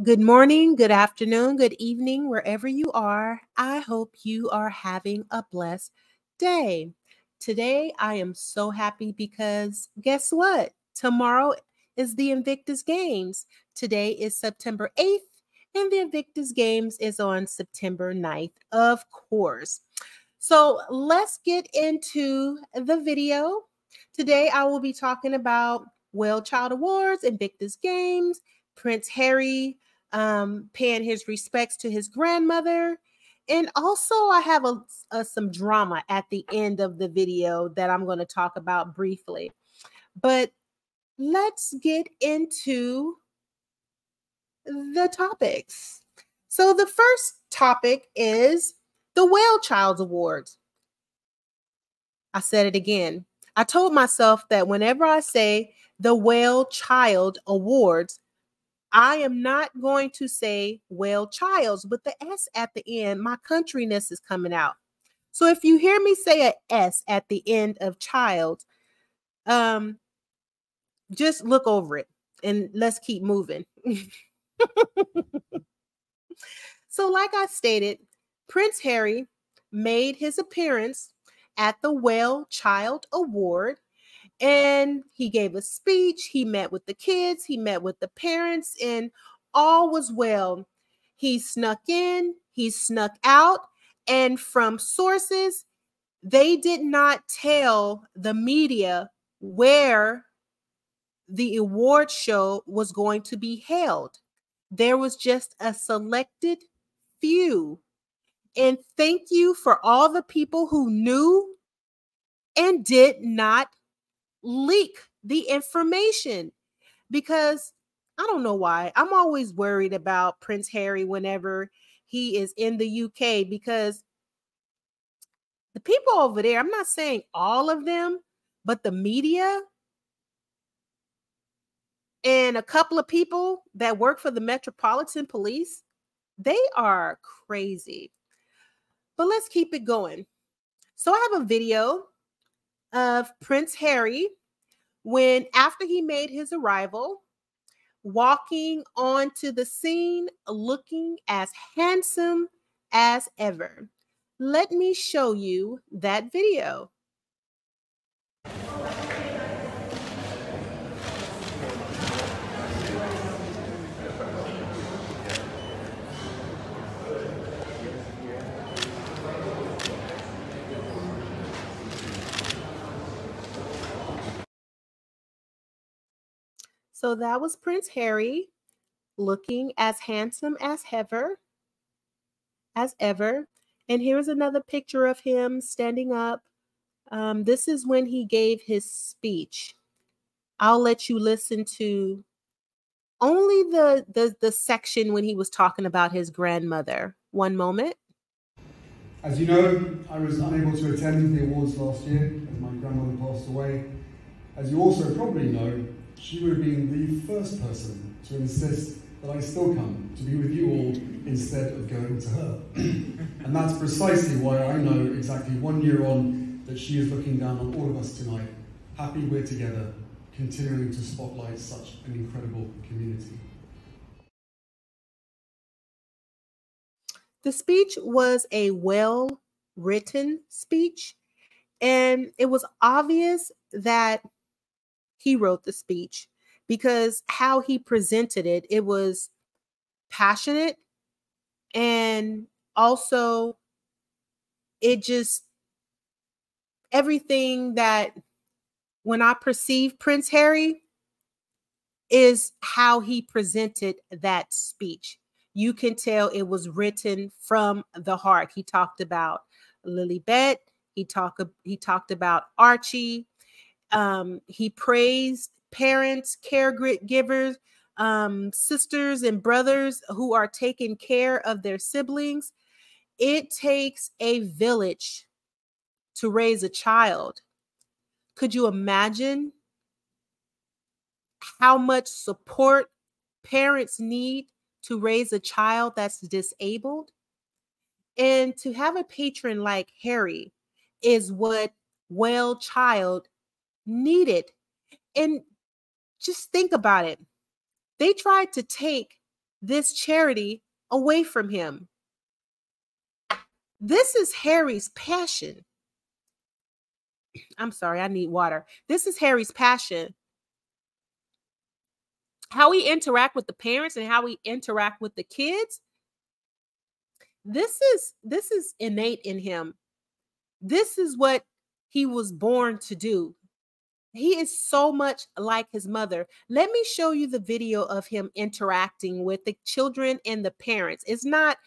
Good morning, good afternoon, good evening, wherever you are. I hope you are having a blessed day. Today, I am so happy because guess what? Tomorrow is the Invictus Games. Today is September 8th, and the Invictus Games is on September 9th, of course. So let's get into the video. Today, I will be talking about WellChild Awards, Invictus Games, Prince Harry, paying his respects to his grandmother. And also I have some drama at the end of the video that I'm going to talk about briefly. But let's get into the topics. So the first topic is the WellChild Awards. I said it again. I told myself that whenever I say the WellChild Awards, I am not going to say WellChilds with the S at the end. My countryness is coming out. So if you hear me say a S at the end of child, just look over it and let's keep moving. So like I stated, Prince Harry made his appearance at the WellChild Award. And he gave a speech. He met with the kids. He met with the parents, and all was well. He snuck in. He snuck out. And from sources, they did not tell the media where the award show was going to be held. There was just a selected few. And thank you for all the people who knew and did not leak the information, because I don't know why. I'm always worried about Prince Harry whenever he is in the UK, because the people over there, I'm not saying all of them, but the media and a couple of people that work for the Metropolitan police, they are crazy. But let's keep it going. So I have a video of Prince Harry when, after he made his arrival, walking onto the scene looking as handsome as ever. Let me show you that video. So that was Prince Harry looking as handsome as ever. And here's another picture of him standing up. This is when he gave his speech. I'll let you listen to only the section when he was talking about his grandmother. One moment. As you know, I was unable to attend the awards last year as my grandmother passed away. As you also probably know, she would have been the first person to insist that I still come to be with you all instead of going to her. And that's precisely why I know exactly 1 year on that she is looking down on all of us tonight, happy we're together, continuing to spotlight such an incredible community. The speech was a well-written speech, and it was obvious that he wrote the speech because how he presented it, it was passionate, and also it just, everything that when I perceive Prince Harry, is how he presented that speech. You can tell it was written from the heart. He talked about Lilibet. He talked about Archie. He praised parents, caregivers, sisters and brothers who are taking care of their siblings. It takes a village to raise a child. Could you imagine how much support parents need to raise a child that's disabled? And to have a patron like Harry is what WellChild needed. And just think about it. They tried to take this charity away from him. This is Harry's passion. I'm sorry, I need water. This is Harry's passion. How we interact with the parents and how we interact with the kids. This is innate in him. This is what he was born to do. He is so much like his mother. Let me show you the video of him interacting with the children and the parents. It's not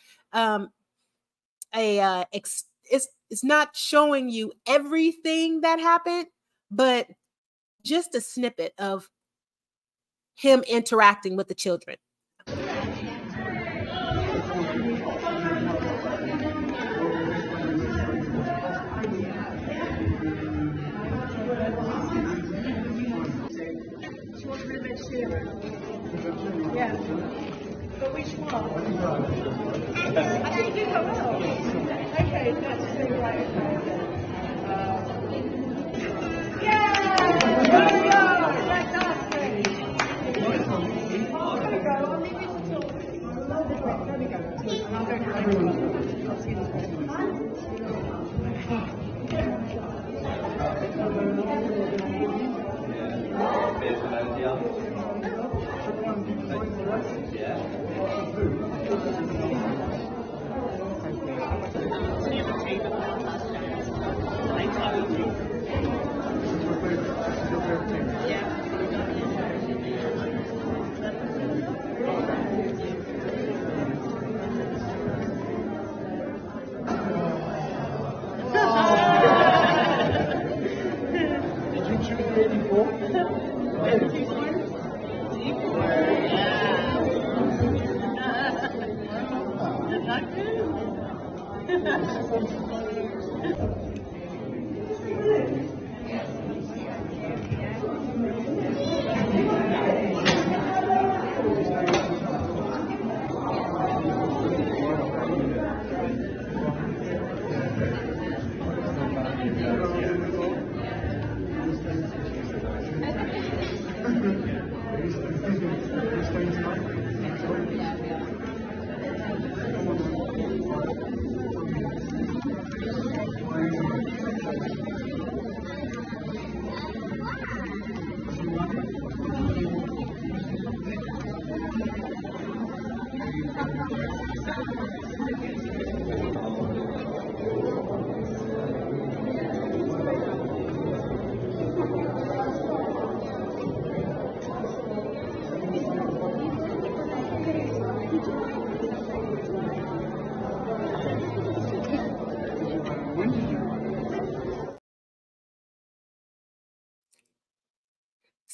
it's not showing you everything that happened, but just a snippet of him interacting with the children. Yeah. But which one? I think you go well. Okay, that's really right. Yeah! There we go! Fantastic! I'm going to go. I'll leave you to talk. There we go. And I'll go for everyone. I'll see you this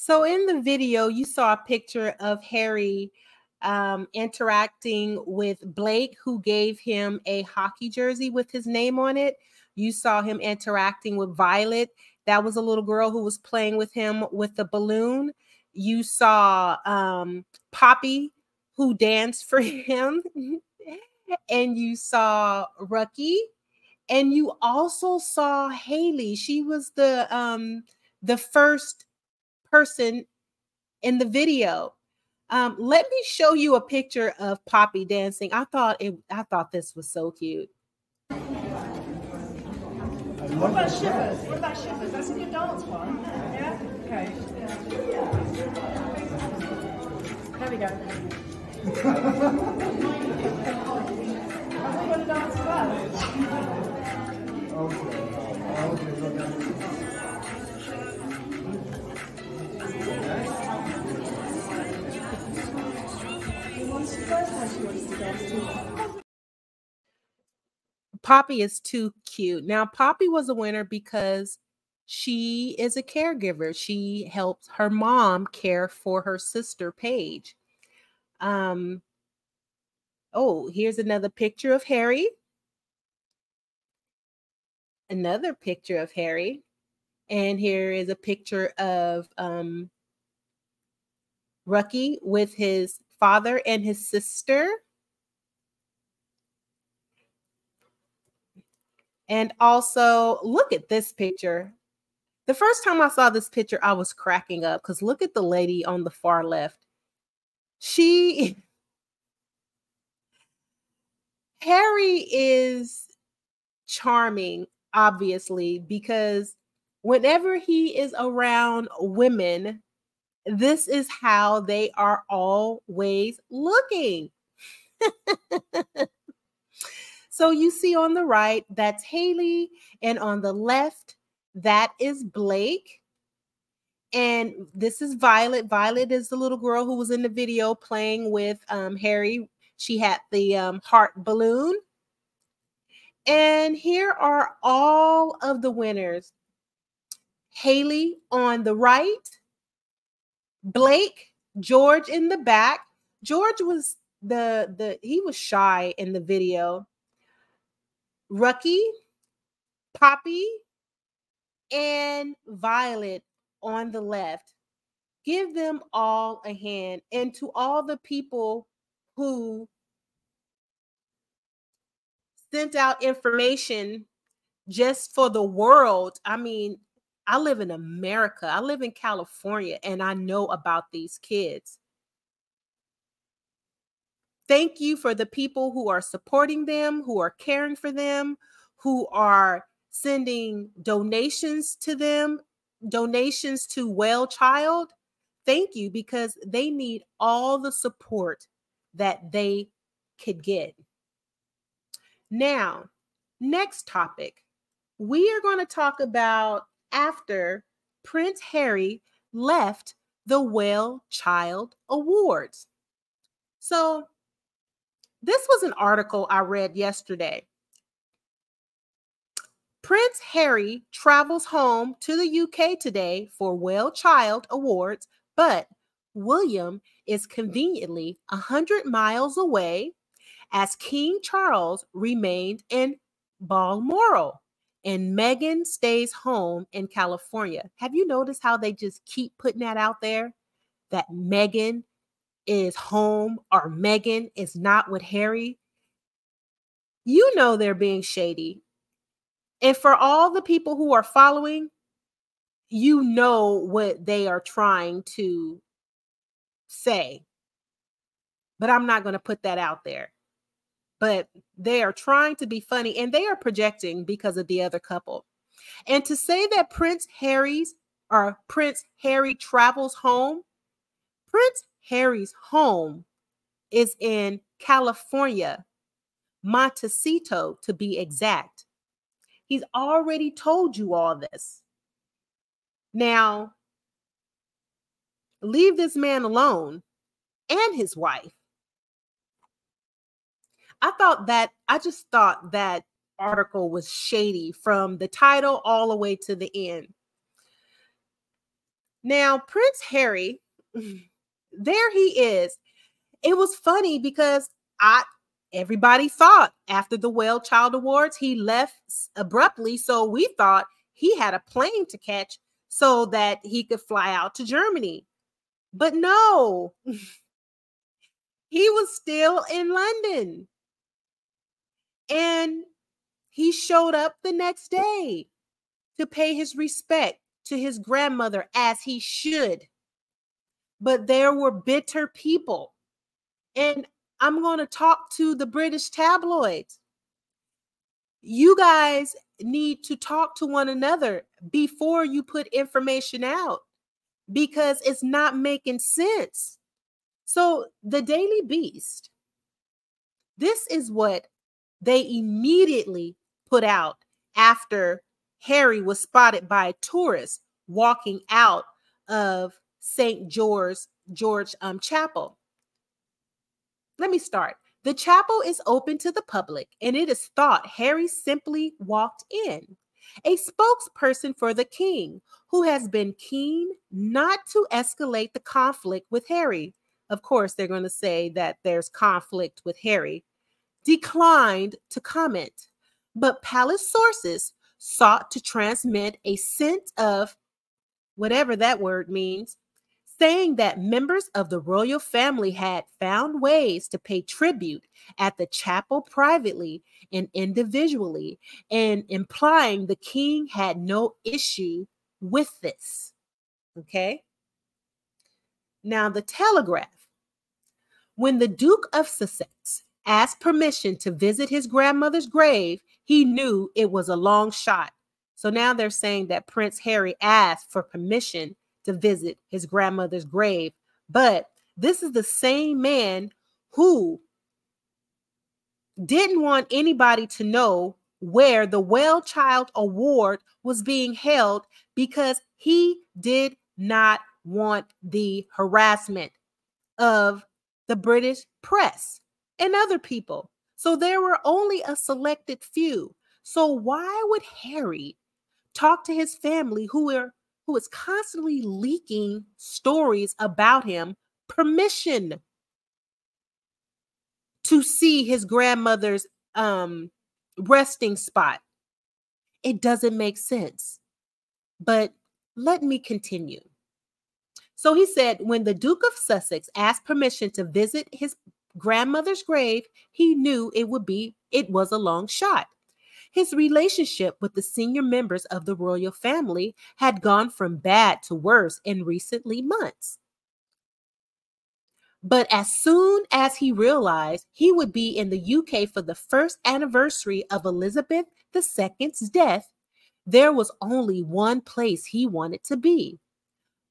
So in the video, you saw a picture of Harry interacting with Blake, who gave him a hockey jersey with his name on it. You saw him interacting with Violet. That was a little girl who was playing with him with the balloon. You saw Poppy, who danced for him. And you saw Rucky. And you also saw Haley. She was the first person in the video. Let me show you a picture of Poppy dancing. I thought this was so cute. What about Shivers? What about Shivers? That's a good dance one. Yeah? Okay. There we go. I want to dance as well. Okay. Poppy is too cute. Now, Poppy was a winner because she is a caregiver. She helps her mom care for her sister, Paige. Oh, here's another picture of Harry. Another picture of Harry. And here is a picture of Rucky with his father and his sister. And also, look at this picture. The first time I saw this picture, I was cracking up because look at the lady on the far left. Harry is charming, obviously, because whenever he is around women, this is how they are always looking. So you see on the right, that's Haley, and on the left, that is Blake. And this is Violet. Violet is the little girl who was in the video playing with Harry. She had the heart balloon. And here are all of the winners. Haley on the right, Blake, George in the back. George was he was shy in the video. Rucky, Poppy, and Violet on the left. Give them all a hand. And to all the people who sent out information just for the world. I mean, I live in America. I live in California, and I know about these kids. Thank you for the people who are supporting them, who are caring for them, who are sending donations to them, donations to WellChild. Thank you, because they need all the support that they could get. Now, next topic. We are going to talk about after Prince Harry left the WellChild Awards. So this was an article I read yesterday. Prince Harry travels home to the UK today for WellChild Awards, but William is conveniently 100 miles away as King Charles remained in Balmoral and Meghan stays home in California. Have you noticed how they just keep putting that out there? That Meghan is home or Meghan is not with Harry. You know they're being shady. And for all the people who are following, you know what they are trying to say. But I'm not going to put that out there. But they are trying to be funny, and they are projecting because of the other couple. And to say that Prince Harry travels home, Prince Harry's home is in California, Montecito to be exact. He's already told you all this. Now, leave this man alone and his wife. I just thought that article was shady from the title all the way to the end. Now, Prince Harry, there he is. It was funny because everybody thought after the WellChild Awards, he left abruptly. So we thought he had a plane to catch so that he could fly out to Germany. But no, he was still in London. And he showed up the next day to pay his respect to his grandmother as he should. But there were bitter people. And I'm going to talk to the British tabloids. You guys need to talk to one another before you put information out because it's not making sense. So the Daily Beast, this is what they immediately put out after Harry was spotted by tourists walking out of St. George Chapel. Let me start. The chapel is open to the public, and it is thought Harry simply walked in. A spokesperson for the king, who has been keen not to escalate the conflict with Harry. Of course, they're going to say that there's conflict with Harry, declined to comment. But palace sources sought to transmit a sense of whatever that word means, saying that members of the royal family had found ways to pay tribute at the chapel privately and individually, and implying the king had no issue with this. Okay? Now, the Telegraph. When the Duke of Sussex asked permission to visit his grandmother's grave, he knew it was a long shot. So now they're saying that Prince Harry asked for permission to visit his grandmother's grave. But this is the same man who didn't want anybody to know where the WellChild Award was being held because he did not want the harassment of the British press and other people. So there were only a selected few. So why would Harry talk to his family who is constantly leaking stories about him permission to see his grandmother's resting spot? It doesn't make sense. But let me continue. So he said, when the Duke of Sussex asked permission to visit his grandmother's grave, he knew it was a long shot. His relationship with the senior members of the royal family had gone from bad to worse in recent months. But as soon as he realized he would be in the UK for the first anniversary of Elizabeth II's death, there was only one place he wanted to be.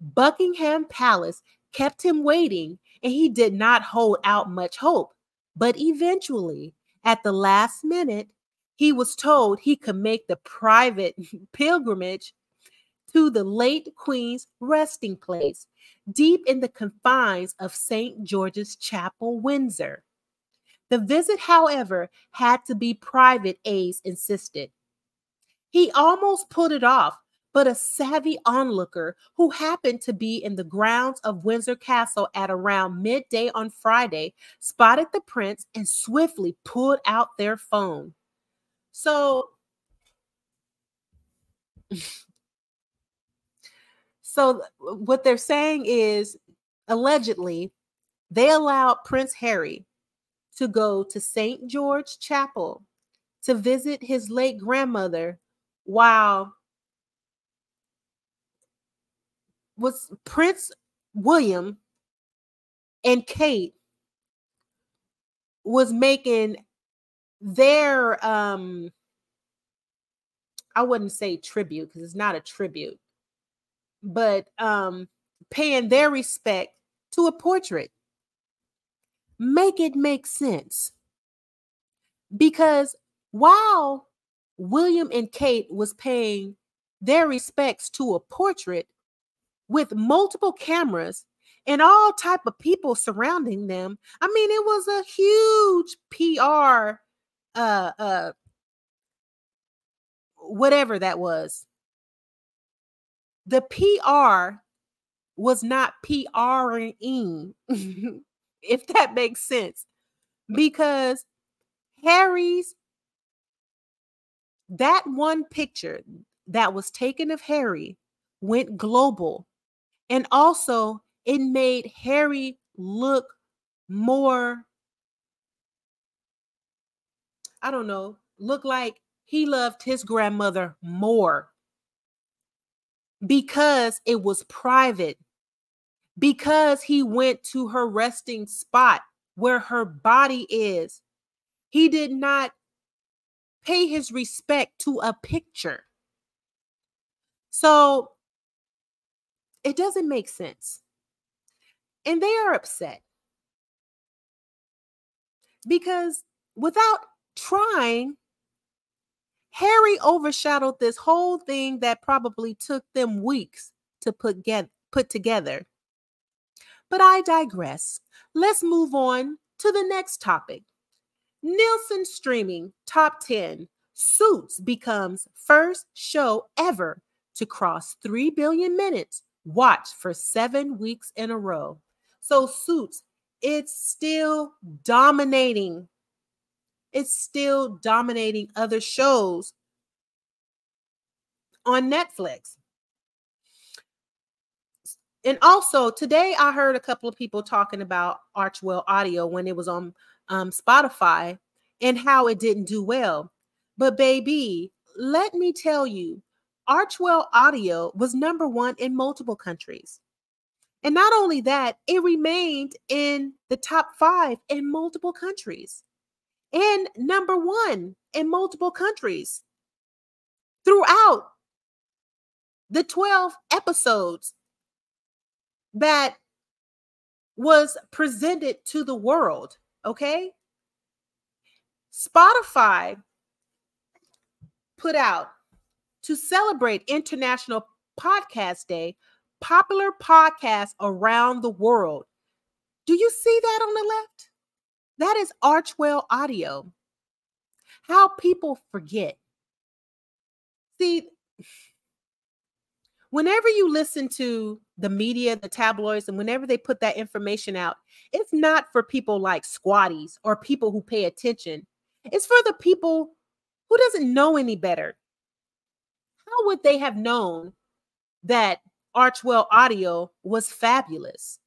Buckingham Palace kept him waiting, and he did not hold out much hope. But eventually, at the last minute, he was told he could make the private pilgrimage to the late Queen's resting place, deep in the confines of St. George's Chapel, Windsor. The visit, however, had to be private, Ace insisted. He almost put it off, but a savvy onlooker who happened to be in the grounds of Windsor Castle at around midday on Friday spotted the prince and swiftly pulled out their phone. So what they're saying is, allegedly, they allowed Prince Harry to go to St. George Chapel to visit his late grandmother while Prince William and Kate was making their I wouldn't say tribute because it's not a tribute, but paying their respect to a portrait. Make it make sense. Because while William and Kate was paying their respects to a portrait with multiple cameras and all type of people surrounding them, I mean, it was a huge PR whatever that was. The PR was not PRing, if that makes sense, because that one picture that was taken of Harry went global, and also it made Harry look more, I don't know, look like he loved his grandmother more because it was private, because he went to her resting spot where her body is. He did not pay his respect to a picture. So it doesn't make sense. And they are upset because without trying, Harry overshadowed this whole thing that probably took them weeks to put together. But I digress. Let's move on to the next topic. Nielsen streaming top 10. Suits becomes first show ever to cross 3 billion minutes watched for 7 weeks in a row. So Suits, it's still dominating. It's still dominating other shows on Netflix. And also today I heard a couple of people talking about Archwell Audio when it was on Spotify and how it didn't do well. But baby, let me tell you, Archwell Audio was #1 in multiple countries. And not only that, it remained in the top 5 in multiple countries and #1 in multiple countries throughout the 12 episodes that was presented to the world, okay? Spotify put out, to celebrate International Podcast Day, popular podcasts around the world. Do you see that on the left? That is Archwell Audio. How people forget. See, whenever you listen to the media, the tabloids, and whenever they put that information out, it's not for people like squatties or people who pay attention. It's for the people who doesn't know any better. How would they have known that Archwell Audio was fabulous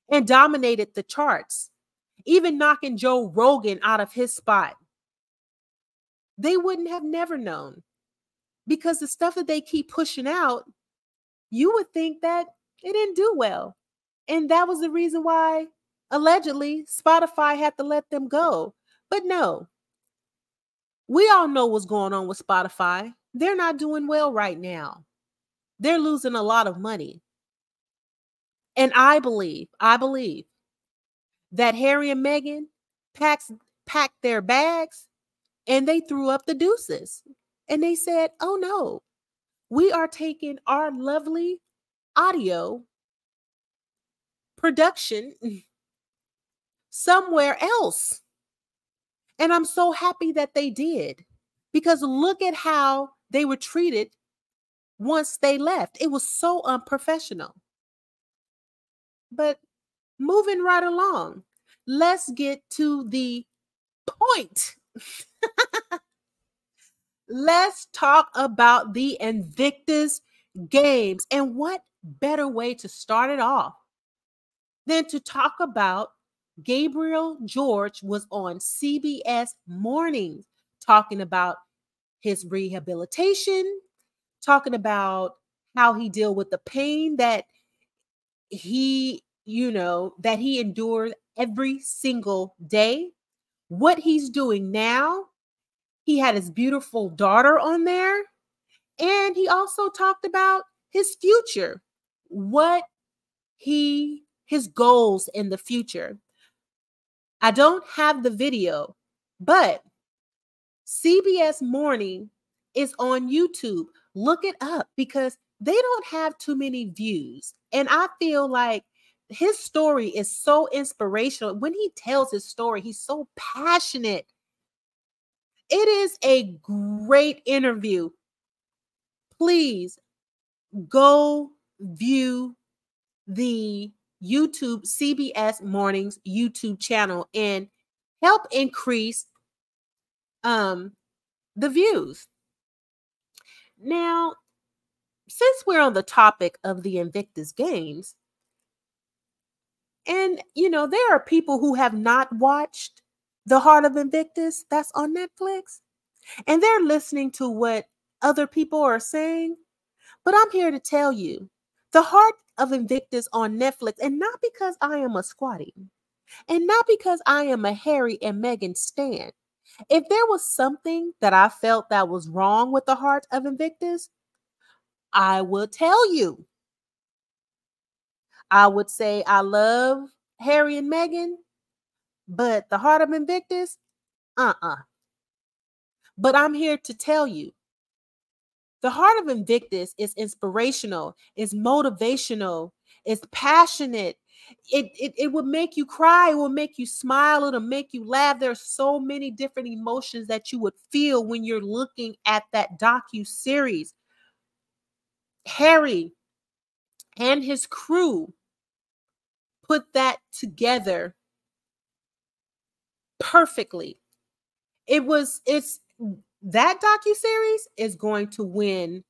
and dominated the charts, even knocking Joe Rogan out of his spot? They wouldn't have never known, because the stuff that they keep pushing out, you would think that it didn't do well. And that was the reason why, allegedly, Spotify had to let them go. But no, we all know what's going on with Spotify. They're not doing well right now. They're losing a lot of money. And I believe that Harry and Meghan packed their bags and they threw up the deuces. And they said, oh no, we are taking our lovely audio production somewhere else. And I'm so happy that they did, because look at how they were treated once they left. It was so unprofessional. But moving right along, let's get to the point. Let's talk about the Invictus Games. And what better way to start it off than to talk about Gabriel George was on CBS Mornings talking about his rehabilitation, talking about how he dealt with the pain that he endured every single day, what he's doing now. He had his beautiful daughter on there. And he also talked about his future, his goals in the future. I don't have the video, but CBS Morning is on YouTube. Look it up, because they don't have too many views. And I feel like his story is so inspirational. When he tells his story, he's so passionate. It is a great interview. Please go view the YouTube CBS Mornings YouTube channel and help increase the views. Now, since we're on the topic of the Invictus Games, and there are people who have not watched The Heart of Invictus that's on Netflix, and they're listening to what other people are saying. But I'm here to tell you, The Heart of Invictus on Netflix, and not because I am a squatty, and not because I am a Harry and Meghan stan. If there was something that I felt that was wrong with The Heart of Invictus, I will tell you. I would say I love Harry and Meghan, but The Heart of Invictus, But I'm here to tell you, The Heart of Invictus is inspirational, is motivational, is passionate, It would make you cry. It will make you smile. It'll make you laugh. There's so many different emotions that you would feel when you're looking at that docu-series. Harry and his crew put that together perfectly. That docu-series is going to win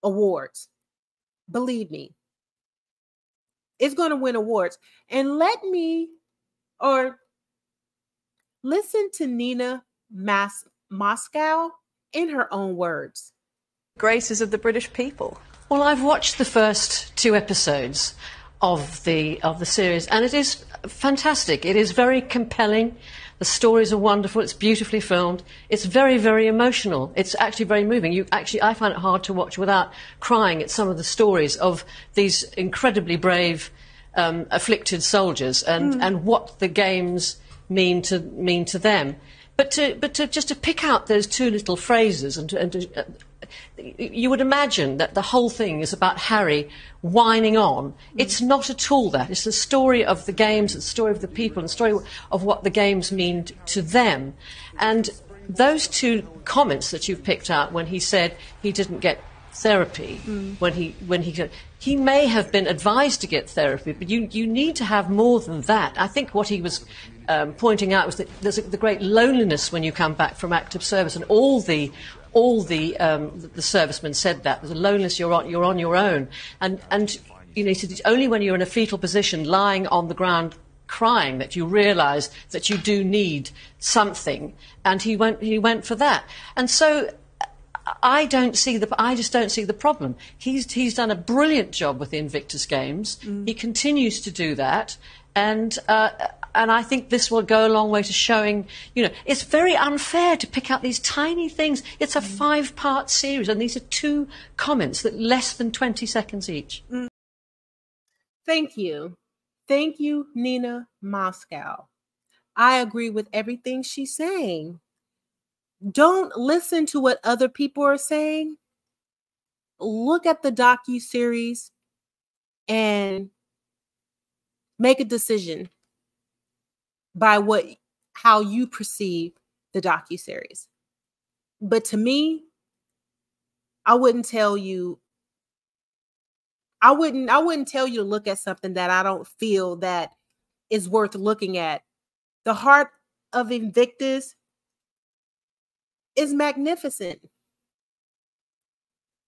awards. Believe me. It's going to win awards. And listen to Nina Moscow in her own words. Graces of the British people. Well, I've watched the first 2 episodes of the series, and it is fantastic. It is very compelling. The stories are wonderful. It's beautifully filmed. It's very, very emotional. It's actually very moving. I find it hard to watch without crying at some of the stories of these incredibly brave, afflicted soldiers and what the games mean to them. But just to pick out those 2 little phrases you would imagine that the whole thing is about Harry whining on. It's not at all that. It's the story of the games, the story of the people, and the story of what the games mean to them. And those 2 comments that you've picked out when he said he didn't get therapy, when he may have been advised to get therapy, but you need to have more than that. I think what he was pointing out was that there's the great loneliness when you come back from active service, and all the servicemen said that. There's a loneliness, you're on your own. And he said it's only when you're in a fetal position, lying on the ground crying, that you realise that you do need something. And he went for that. And so I just don't see the problem. He's done a brilliant job with the Invictus Games. He continues to do that. And I think this will go a long way to showing, it's very unfair to pick out these tiny things. It's a 5-part series, and these are 2 comments that less than 20 seconds each. Thank you. Thank you, Nina Moscow. I agree with everything she's saying. Don't listen to what other people are saying. Look at the docu-series and make a decision by how you perceive the docu-series. But to me, I wouldn't tell you to look at something that I don't feel that is worth looking at. The heart of Invictus is magnificent,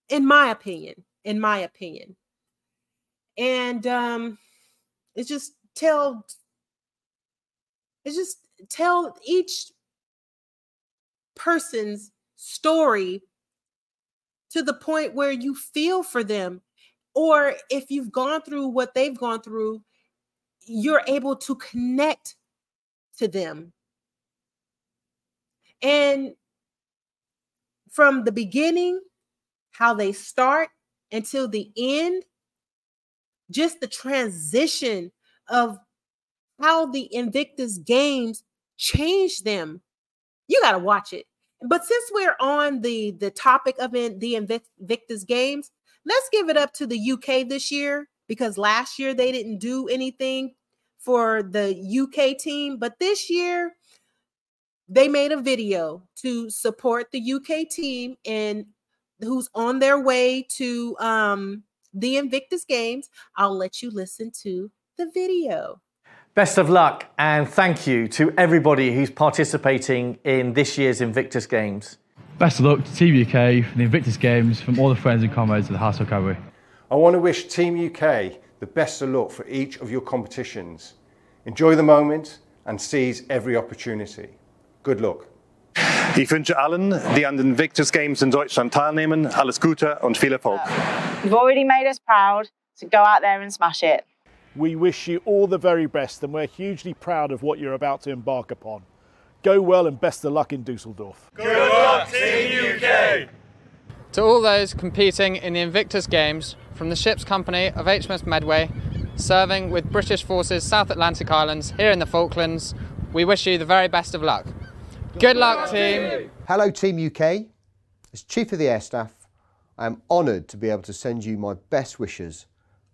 in my opinion. And it's just tell each person's story to the point where you feel for them. Or if you've gone through what they've gone through, you're able to connect to them. And from the beginning, how they start until the end, just the transition of how the Invictus Games changed them. You got to watch it. But since we're on the topic of the Invictus Games, let's give it up to the UK this year, because last year they didn't do anything for the UK team. But this year, they made a video to support the UK team and who's on their way to the Invictus Games. I'll let you listen to the video. Best of luck, and thank you to everybody who's participating in this year's Invictus Games. Best of luck to Team UK for the Invictus Games from all the friends and comrades of the House of Cavalry. I want to wish Team UK the best of luck for each of your competitions. Enjoy the moment and seize every opportunity. Good luck. Ich wünsche allen, die an den Invictus Games in Deutschland teilnehmen, alles Gute und viel Erfolg. You've already made us proud, so go out there and smash it. We wish you all the very best, and we're hugely proud of what you're about to embark upon. Go well and best of luck in Dusseldorf. Good luck, Team UK! To all those competing in the Invictus Games from the ship's company of HMS Medway, serving with British Forces South Atlantic Islands here in the Falklands, we wish you the very best of luck. Good luck, team! Hello, Team UK. As Chief of the Air Staff, I am honoured to be able to send you my best wishes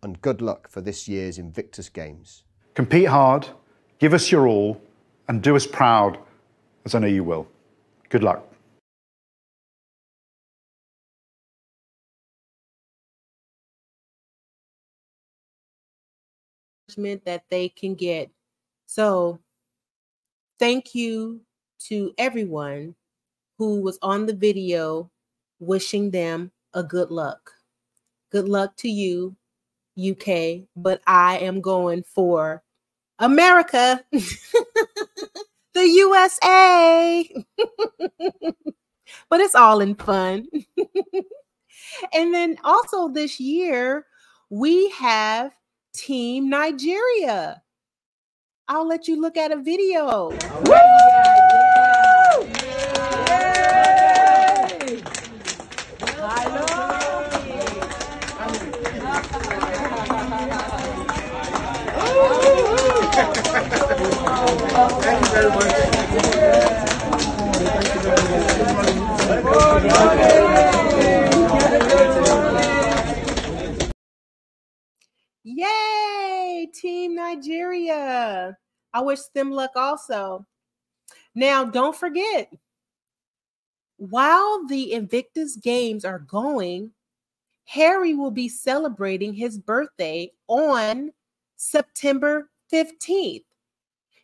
and good luck for this year's Invictus Games. Compete hard, give us your all, and do us proud, as I know you will. Good luck. That they can get. So thank you to everyone who was on the video wishing them a good luck. Good luck to you, UK, but I am going for America, the USA. But it's all in fun. And then also this year, we have Team Nigeria. I'll let you look at a video. Thank you very much. Yay, Team Nigeria. I wish them luck also. Now, don't forget, while the Invictus Games are going, Harry will be celebrating his birthday on September 15th.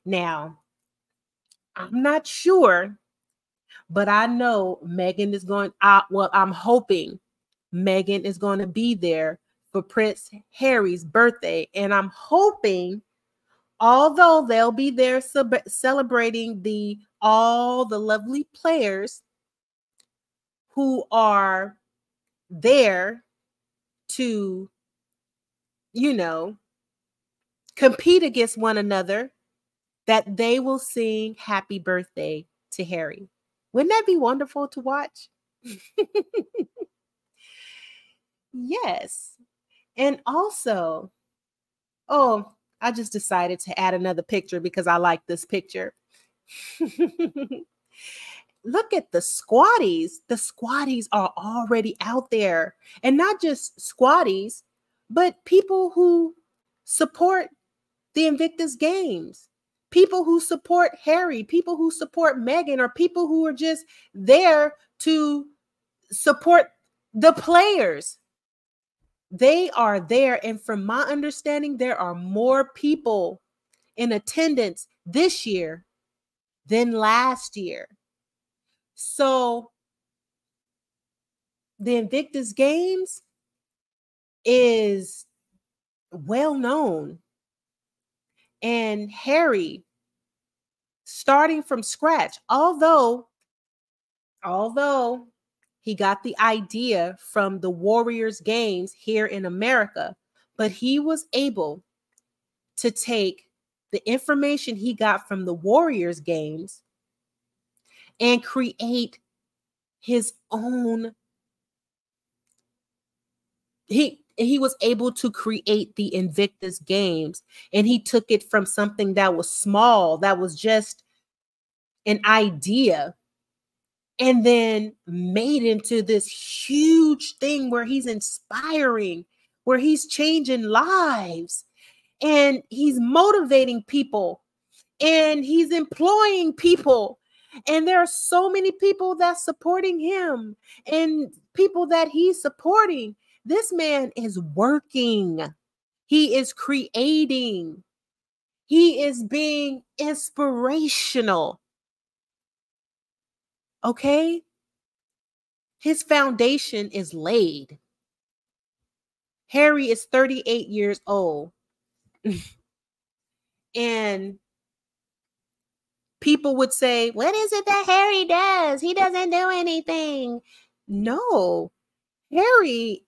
Now, I'm not sure, but I know Meghan is going, well, I'm hoping Meghan is going to be there for Prince Harry's birthday. And I'm hoping, although they'll be there celebrating all the lovely players who are there to, you know, compete against one another, that they will sing happy birthday to Harry. Wouldn't that be wonderful to watch? Yes. And also, oh, I just decided to add another picture because I like this picture. Look at the squatties. The squatties are already out there. And not just squatties, but people who support the Invictus Games. People who support Harry, people who support Meghan, or people who are just there to support the players. They are there. And from my understanding, there are more people in attendance this year than last year. So the Invictus Games is well known. And Harry, starting from scratch, although he got the idea from the Warriors Games here in America, but he was able to take the information he got from the Warriors Games and create his own. He was able to create the Invictus Games, and he took it from something that was small, that was just an idea, and then made into this huge thing where he's inspiring, where he's changing lives, and he's motivating people, and he's employing people. And there are so many people that's supporting him and people that he's supporting. This man is working. He is creating. He is being inspirational. Okay? His foundation is laid. Harry is 38 years old. And people would say, what is it that Harry does? He doesn't do anything. No, Harry,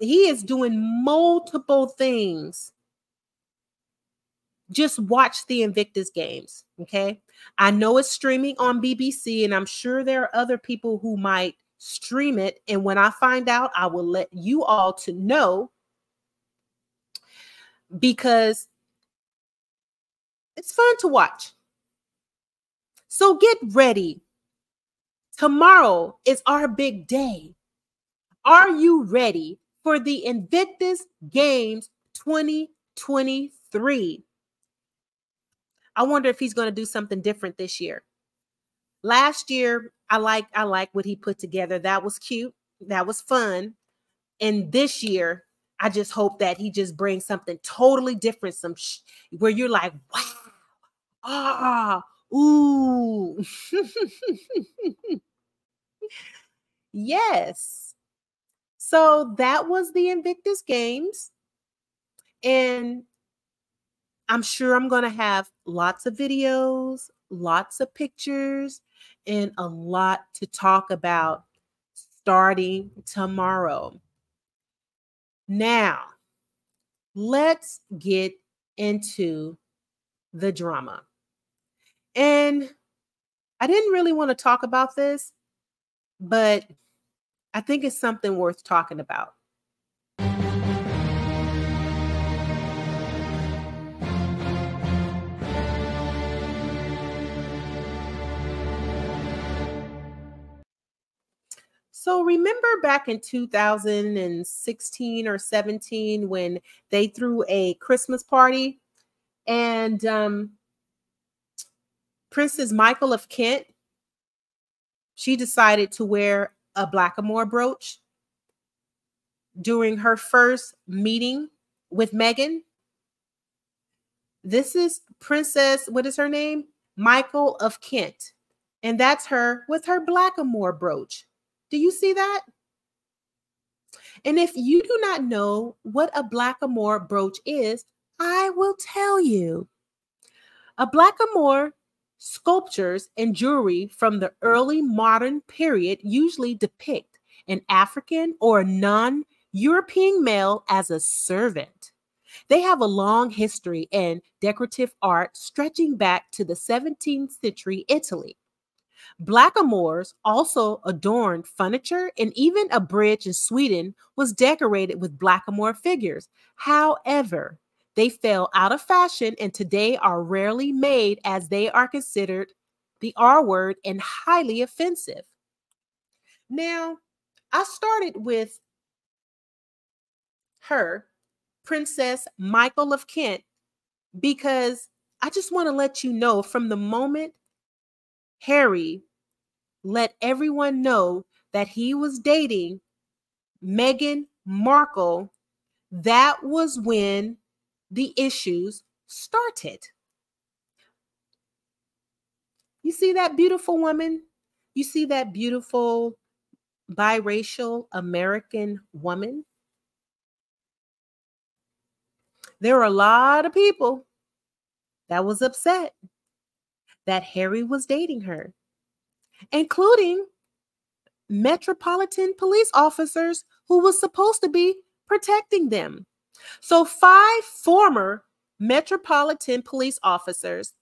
he is doing multiple things. Just watch the Invictus Games, okay? I know it's streaming on BBC, and I'm sure there are other people who might stream it. And when I find out, I will let you all to know, because it's fun to watch. So get ready. Tomorrow is our big day. Are you ready for the Invictus Games 2023. I wonder if he's going to do something different this year. Last year, I like what he put together. That was cute. That was fun. And this year, I just hope that he just brings something totally different, where you're like, wow, ooh. Yes. So that was the Invictus Games. And I'm sure I'm going to have lots of videos, lots of pictures, and a lot to talk about starting tomorrow. Now, let's get into the drama. And I didn't really want to talk about this, but I think it's something worth talking about. So remember back in 2016 or 17 when they threw a Christmas party and Princess Michael of Kent, she decided to wear a blackamoor brooch during her first meeting with Meghan. This is Princess, what is her name? Michael of Kent. And that's her with her blackamoor brooch. Do you see that? And if you do not know what a blackamoor brooch is, I will tell you. A blackamoor sculptures and jewelry from the early modern period usually depict an African or non-European male as a servant. They have a long history in decorative art stretching back to the 17th century Italy. Blackamoors also adorned furniture, and even a bridge in Sweden was decorated with blackamoor figures. However, they fell out of fashion and today are rarely made as they are considered the R word and highly offensive. Now, I started with her, Princess Michael of Kent, because I just want to let you know from the moment Harry let everyone know that he was dating Meghan Markle, that was when the issues started. You see that beautiful woman? You see that beautiful biracial American woman? There were a lot of people that was upset that Harry was dating her, including Metropolitan police officers who was supposed to be protecting them. So 5 former Metropolitan police officers,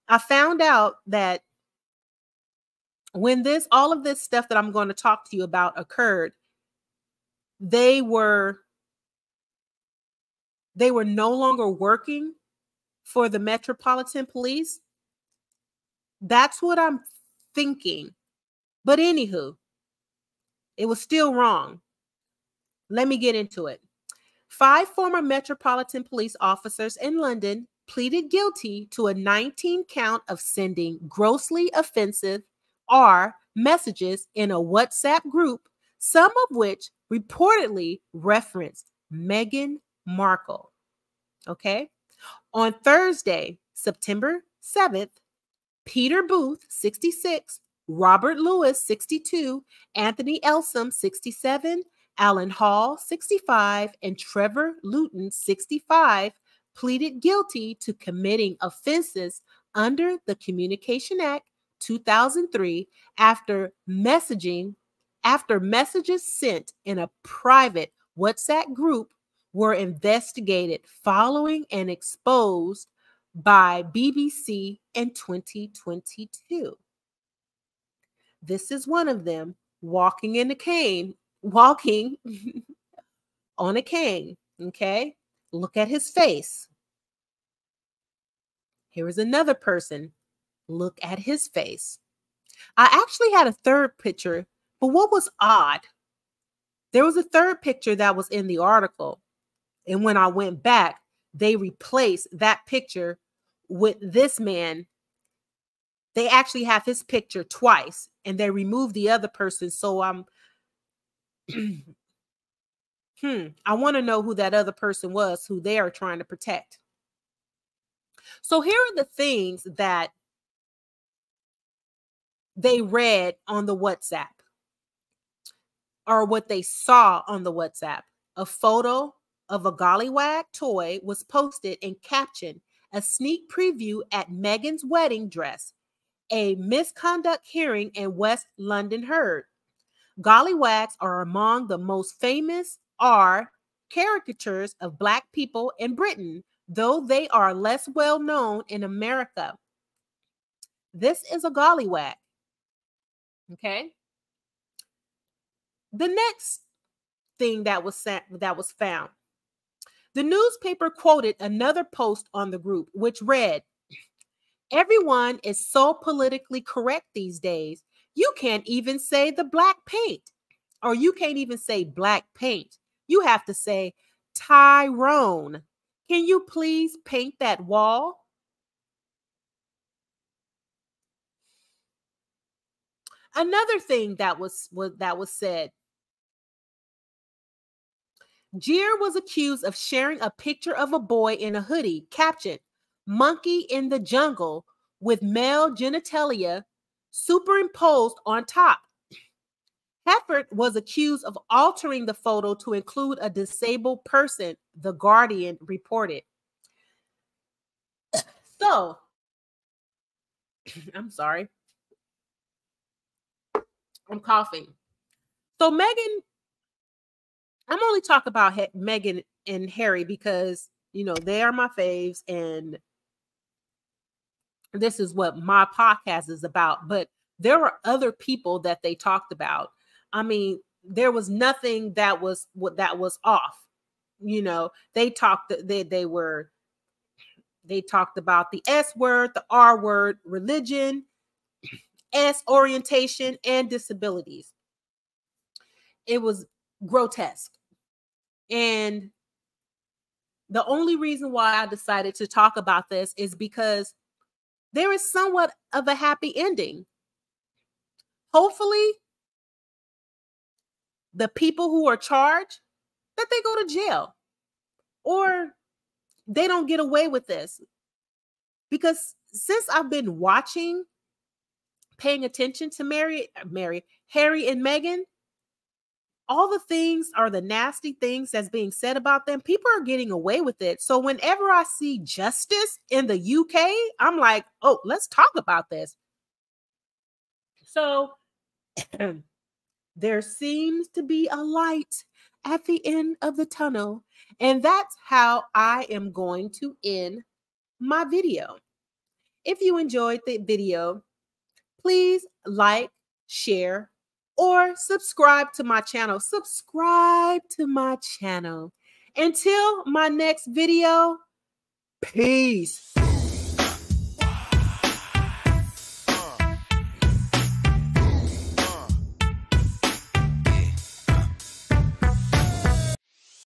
I found out that when all of this stuff that I'm going to talk to you about occurred, they were no longer working for the Metropolitan Police. That's what I'm thinking. But anywho, it was still wrong. Let me get into it. 5 former Metropolitan Police officers in London pleaded guilty to a 19-count of sending grossly offensive messages in a WhatsApp group, some of which reportedly referenced Meghan Markle. Okay? On Thursday, September 7th, Peter Booth, 66, Robert Lewis, 62, Anthony Elsom, 67, Alan Hall, 65, and Trevor Luton, 65, pleaded guilty to committing offenses under the Communication Act 2003 after messages sent in a private WhatsApp group were investigated following and exposed by BBC in 2022. This is one of them, walking on a cane, okay? Look at his face. Here is another person. Look at his face. I actually had a third picture, but what was odd There was a third picture that was in the article. And when I went back, they replaced that picture with this man. They actually have his picture twice, and they removed the other person. So I'm, I want to know who that other person was who they are trying to protect. So here are the things that they read on the WhatsApp, or what they saw on the WhatsApp. A photo of a gollywag toy was posted and captioned, "A sneak preview at Meghan's wedding dress. A misconduct hearing in West London heard. Gollywags are among the most famous caricatures of Black people in Britain, though they are less well known in America. This is a gollywag." Okay. The next thing that was found. The newspaper quoted another post on the group, which read, "Everyone is so politically correct these days. You can't even say the black paint, or you can't even say black paint. You have to say, Tyrone, can you please paint that wall?" Another thing that was said. Jeer was accused of sharing a picture of a boy in a hoodie captioned, "Monkey in the jungle," with male genitalia superimposed on top. Heffert was accused of altering the photo to include a disabled person, The Guardian reported. So, I'm sorry. I'm coughing. So Meghan, I'm only talking about Meghan and Harry because, you know, they are my faves and this is what my podcast is about. But there were other people that they talked about. I mean, there was nothing that was off. You know, they talked about the S word, the R word, religion, S orientation, and disabilities. It was grotesque. And the only reason why I decided to talk about this is because there is somewhat of a happy ending. Hopefully, the people who are charged, that they go to jail or they don't get away with this. Because since I've been watching, paying attention to Harry and Meghan, all the things are the nasty things that's being said about them. People are getting away with it. So whenever I see justice in the UK, I'm like, oh, let's talk about this. So there seems to be a light at the end of the tunnel. And that's how I am going to end my video. If you enjoyed the video, please like, share, or subscribe to my channel. Subscribe to my channel. Until my next video, peace.